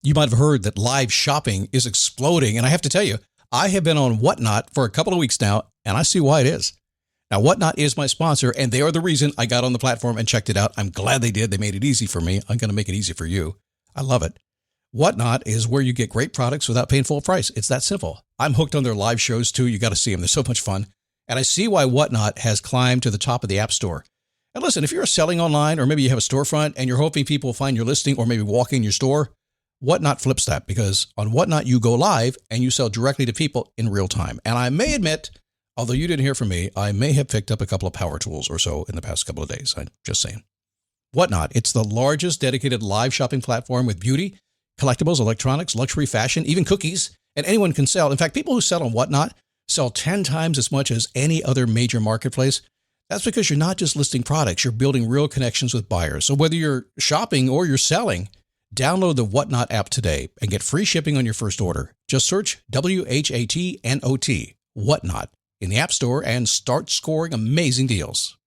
You might have heard that live shopping is exploding. And I have to tell you, I have been on Whatnot for a couple of weeks now, and I see why it is. Now, Whatnot is my sponsor, and they are the reason I got on the platform and checked it out. I'm glad they did. They made it easy for me. I'm going to make it easy for you. I love it. Whatnot is where you get great products without paying full price. It's that simple. I'm hooked on their live shows, too. You got to see them. They're so much fun. And I see why Whatnot has climbed to the top of the App Store. And listen, if you're selling online, or maybe you have a storefront and you're hoping people will find your listing or maybe walk in your store, Whatnot flips that, because on Whatnot, you go live and you sell directly to people in real time. And I may admit, although you didn't hear from me, I may have picked up a couple of power tools or so in the past couple of days. I'm just saying. Whatnot, it's the largest dedicated live shopping platform with beauty, collectibles, electronics, luxury, fashion, even cookies, and anyone can sell. In fact, people who sell on Whatnot sell 10 times as much as any other major marketplace. That's because you're not just listing products, you're building real connections with buyers. So whether you're shopping or you're selling, download the Whatnot app today and get free shipping on your first order. Just search WHATNOT, Whatnot, in the App Store and start scoring amazing deals.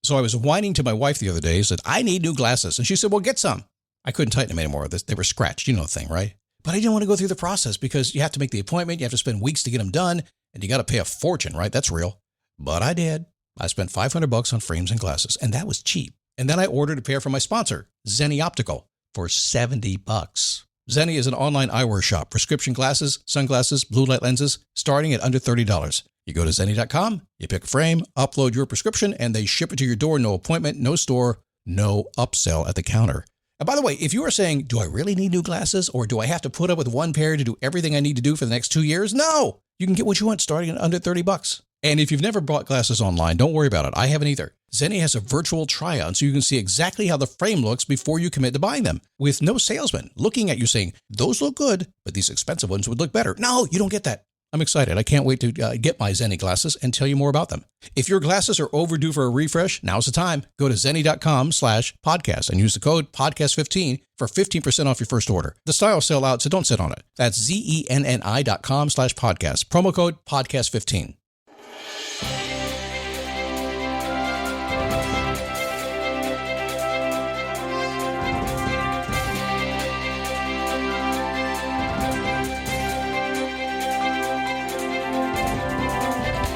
So I was whining to my wife the other day, said, I need new glasses. And she said, well, get some. I couldn't tighten them anymore. They were scratched. You know the thing, right? But I didn't want to go through the process because you have to make the appointment. You have to spend weeks to get them done. And you got to pay a fortune, right? That's real. But I did. I spent $500 on frames and glasses, and that was cheap. And then I ordered a pair from my sponsor, Zenni Optical, for $70. Zenni is an online eyewear shop, prescription glasses, sunglasses, blue light lenses, starting at under $30. You go to Zenni.com, you pick a frame, upload your prescription, and they ship it to your door. No appointment, no store, no upsell at the counter. And by the way, if you are saying, do I really need new glasses, or do I have to put up with one pair to do everything I need to do for the next 2 years? No! You can get what you want starting at under $30. And if you've never bought glasses online, don't worry about it. I haven't either. Zenni has a virtual try-on so you can see exactly how the frame looks before you commit to buying them, with no salesman looking at you saying, those look good, but these expensive ones would look better. No, you don't get that. I'm excited. I can't wait to get my Zenni glasses and tell you more about them. If your glasses are overdue for a refresh, now's the time. Go to Zenni.com/podcast and use the code podcast15 for 15% off your first order. The styles sell out, so don't sit on it. That's Zenni.com/podcast. Promo code podcast15.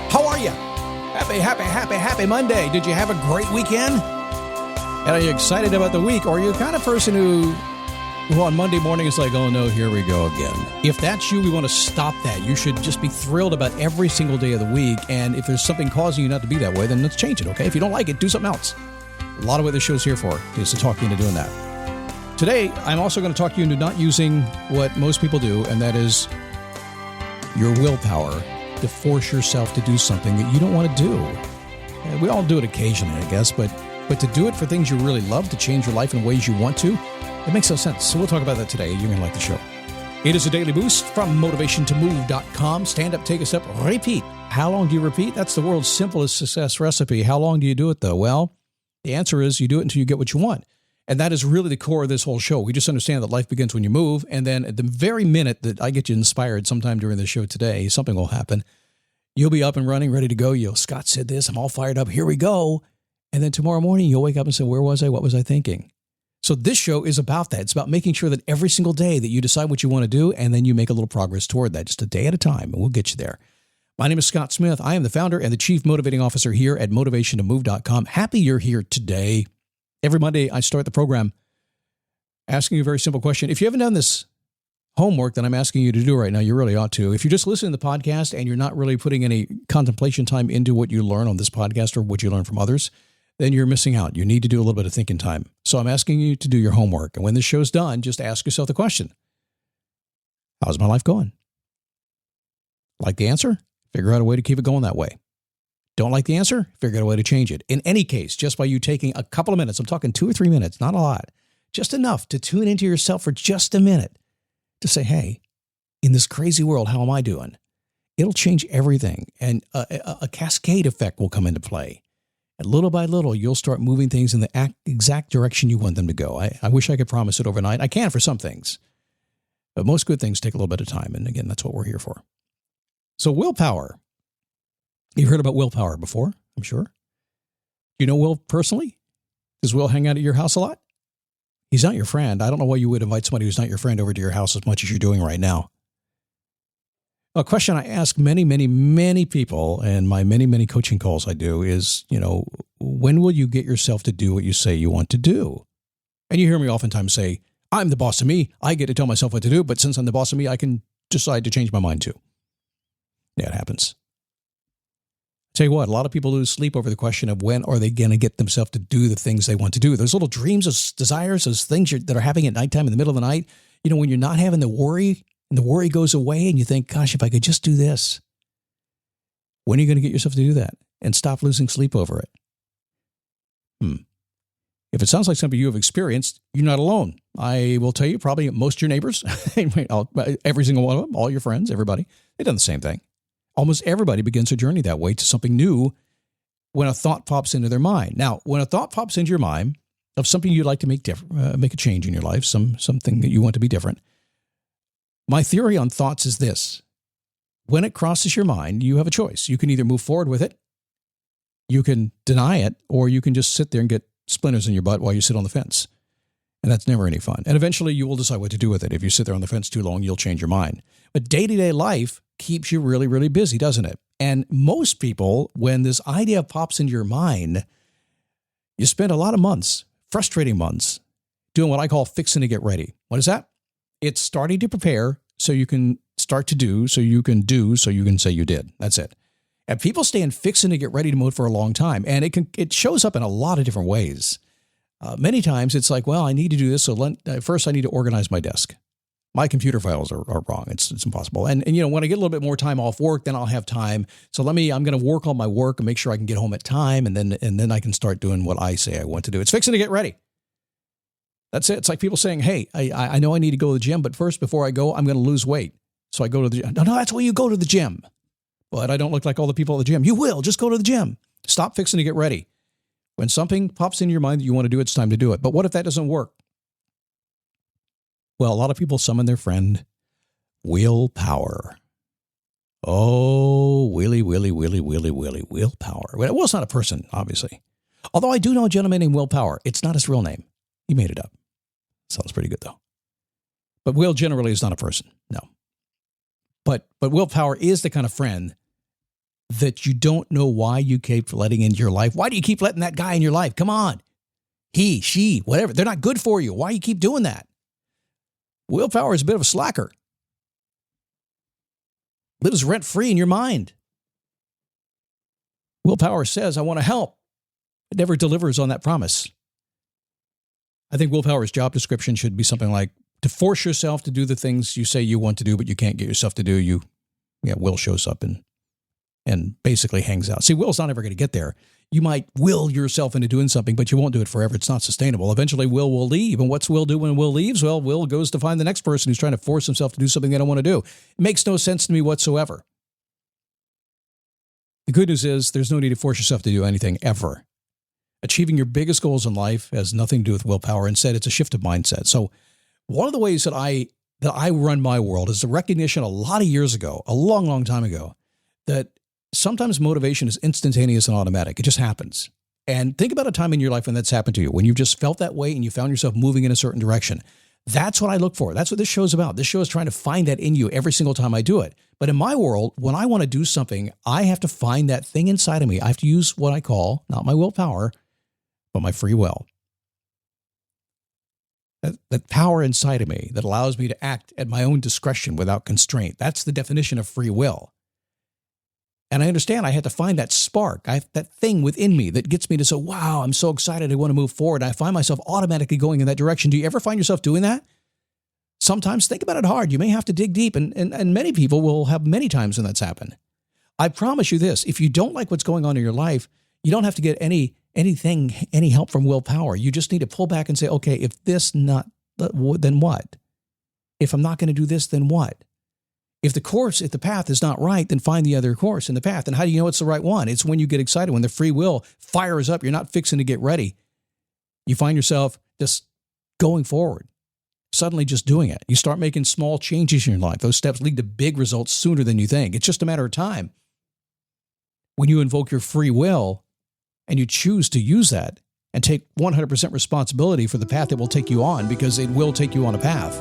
How are you? Happy Monday. Did you have a great weekend? And are you excited about the week? Or are you the kind of person who on Monday morning is like, oh no, here we go again? If that's you, we want to stop that. You should just be thrilled about every single day of the week. And if there's something causing you not to be that way, then let's change it, okay? If you don't like it, do something else. A lot of what this show's here for is to talk you into doing that. Today, I'm also going to talk you into not using what most people do, and that is your willpower to force yourself to do something that you don't want to do. We all do it occasionally, I guess, but to do it for things you really love, to change your life in ways you want to, it makes no sense. So we'll talk about that today. You're going to like the show. It is a daily boost from motivationtomove.com. Stand up, take a step, repeat. How long do you repeat? That's the world's simplest success recipe. How long do you do it, though? Well, the answer is you do it until you get what you want. And that is really the core of this whole show. We just understand that life begins when you move. And then at the very minute that I get you inspired sometime during the show today, something will happen. You'll be up and running, ready to go. Scott said this. I'm all fired up. Here we go. And then tomorrow morning, you'll wake up and say, where was I? What was I thinking? So this show is about that. It's about making sure that every single day that you decide what you want to do, and then you make a little progress toward that, just a day at a time, and we'll get you there. My name is Scott Smith. I am the founder and the chief motivating officer here at motivationtomove.com. Happy you're here today. Every Monday, I start the program asking you a very simple question. If you haven't done this homework that I'm asking you to do right now, you really ought to. If you're just listening to the podcast and you're not really putting any contemplation time into what you learn on this podcast or what you learn from others, then you're missing out. You need to do a little bit of thinking time. So I'm asking you to do your homework. And when this show's done, just ask yourself the question, how's my life going? Like the answer? Figure out a way to keep it going that way. Don't like the answer? Figure out a way to change it. In any case, just by you taking a couple of minutes, I'm talking 2 or 3 minutes, not a lot, just enough to tune into yourself for just a minute to say, hey, in this crazy world, how am I doing? It'll change everything. And a cascade effect will come into play. And little by little, you'll start moving things in the exact direction you want them to go. I wish I could promise it overnight. I can for some things. But most good things take a little bit of time. And again, that's what we're here for. So willpower. You've heard about willpower before, I'm sure. Do you know Will personally? Does Will hang out at your house a lot? He's not your friend. I don't know why you would invite somebody who's not your friend over to your house as much as you're doing right now. A question I ask many, many, many people and my many, many coaching calls I do is, when will you get yourself to do what you say you want to do? And you hear me oftentimes say, I'm the boss of me. I get to tell myself what to do, but since I'm the boss of me, I can decide to change my mind too. Yeah, it happens. Tell you what, a lot of people lose sleep over the question of when are they going to get themselves to do the things they want to do. Those little dreams, those desires, those things that are happening at nighttime in the middle of the night, when you're not having the worry and the worry goes away and you think, gosh, if I could just do this, when are you going to get yourself to do that and stop losing sleep over it? If it sounds like something you have experienced, you're not alone. I will tell you, probably most of your neighbors, every single one of them, all your friends, everybody, they've done the same thing. Almost everybody begins their journey that way to something new when a thought pops into their mind. Now, when a thought pops into your mind of something you'd like to make different, make a change in your life, something that you want to be different, my theory on thoughts is this. When it crosses your mind, you have a choice. You can either move forward with it, you can deny it, or you can just sit there and get splinters in your butt while you sit on the fence. And that's never any fun. And eventually you will decide what to do with it. If you sit there on the fence too long, you'll change your mind. But day-to-day life keeps you really, really busy, doesn't it? And most people, when this idea pops into your mind, you spend a lot of months, frustrating months, doing what I call fixing to get ready. What is that? It's starting to prepare so you can start to do, so you can say you did. That's it. And people stay in fixing to get ready mode for a long time. And it shows up in a lot of different ways. Many times it's like, well, I need to do this. So first I need to organize my desk. My computer files are wrong. It's impossible. And when I get a little bit more time off work, then I'll have time. So I'm going to work on my work and make sure I can get home at time. And then I can start doing what I say I want to do. It's fixing to get ready. That's it. It's like people saying, hey, I know I need to go to the gym, but first, before I go, I'm going to lose weight. So I go to the gym. No, that's why you go to the gym. But I don't look like all the people at the gym. You will. Just go to the gym. Stop fixing to get ready. When something pops in your mind that you want to do, it's time to do it. But what if that doesn't work? Well, a lot of people summon their friend, willpower. Oh, willpower. Well, it's not a person, obviously. Although I do know a gentleman named Willpower. It's not his real name. He made it up. Sounds pretty good, though. But Will generally is not a person. No. But willpower is the kind of friend that you don't know why you keep letting into your life. Why do you keep letting that guy in your life? Come on. He, she, whatever. They're not good for you. Why do you keep doing that? Willpower is a bit of a slacker. Lives rent-free in your mind. Willpower says, I want to help. It never delivers on that promise. I think willpower's job description should be something like, to force yourself to do the things you say you want to do, but you can't get yourself to do, Will shows up and basically hangs out. See, Will's not ever going to get there. You might will yourself into doing something, but you won't do it forever. It's not sustainable. Eventually, Will leave. And what's Will do when Will leaves? Well, Will goes to find the next person who's trying to force himself to do something they don't want to do. It makes no sense to me whatsoever. The good news is there's no need to force yourself to do anything ever. Achieving your biggest goals in life has nothing to do with willpower. Instead, it's a shift of mindset. So one of the ways that I run my world is the recognition a lot of years ago, a long, long time ago, that sometimes motivation is instantaneous and automatic. It just happens. And think about a time in your life when that's happened to you, when you've just felt that way and you found yourself moving in a certain direction. That's what I look for. That's what this show is about. This show is trying to find that in you every single time I do it. But in my world, when I want to do something, I have to find that thing inside of me. I have to use what I call, not my willpower, but my free will. That power inside of me that allows me to act at my own discretion without constraint. That's the definition of free will. And I understand I had to find that spark, that thing within me that gets me to say, wow, I'm so excited, I want to move forward. I find myself automatically going in that direction. Do you ever find yourself doing that? Sometimes think about it hard. You may have to dig deep, and many people will have many times when that's happened. I promise you this, if you don't like what's going on in your life, you don't have to get any help from willpower. You just need to pull back and say, okay, if this not, then what? If I'm not going to do this, then what? If the path is not right, then find the other course in the path. And how do you know it's the right one? It's when you get excited, when the free will fires up, you're not fixing to get ready. You find yourself just going forward, suddenly just doing it. You start making small changes in your life. Those steps lead to big results sooner than you think. It's just a matter of time. When you invoke your free will and you choose to use that and take 100% responsibility for the path that will take you on, because it will take you on a path,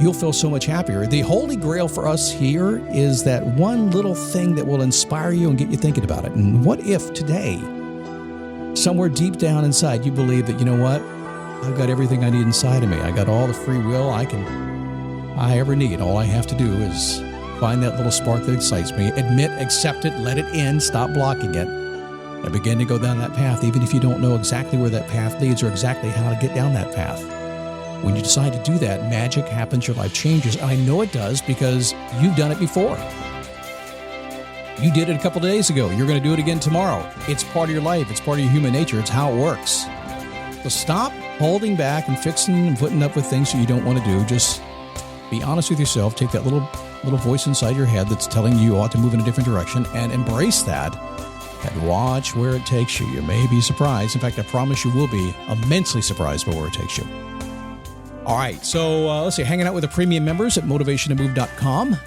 you'll feel so much happier. The holy grail for us here is that one little thing that will inspire you and get you thinking about it. And what if today, somewhere deep down inside, you believe that, you know what? I've got everything I need inside of me. I got all the free will I ever need. All I have to do is find that little spark that excites me, admit, accept it, let it in, stop blocking it, and begin to go down that path, even if you don't know exactly where that path leads or exactly how to get down that path. When you decide to do that, magic happens, your life changes. And I know it does because you've done it before. You did it a couple of days ago. You're going to do it again tomorrow. It's part of your life. It's part of your human nature. It's how it works. So stop holding back and fixing and putting up with things that you don't want to do. Just be honest with yourself. Take that little voice inside your head that's telling you ought to move in a different direction and embrace that and watch where it takes you. You may be surprised. In fact, I promise you will be immensely surprised by where it takes you. All right, so let's see, hanging out with the premium members at motivationtomove.com.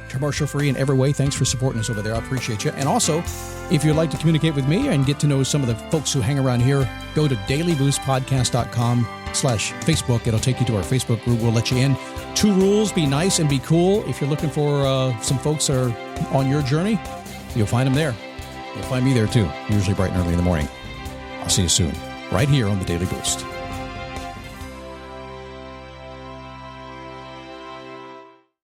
Commercial free in every way. Thanks for supporting us over there. I appreciate you. And also, if you'd like to communicate with me and get to know some of the folks who hang around here, go to dailyboostpodcast.com/Facebook. It'll take you to our Facebook group. We'll let you in. 2 rules: be nice and be cool. If you're looking for some folks that are on your journey, you'll find them there. You'll find me there too, usually bright and early in the morning. I'll see you soon, right here on the Daily Boost.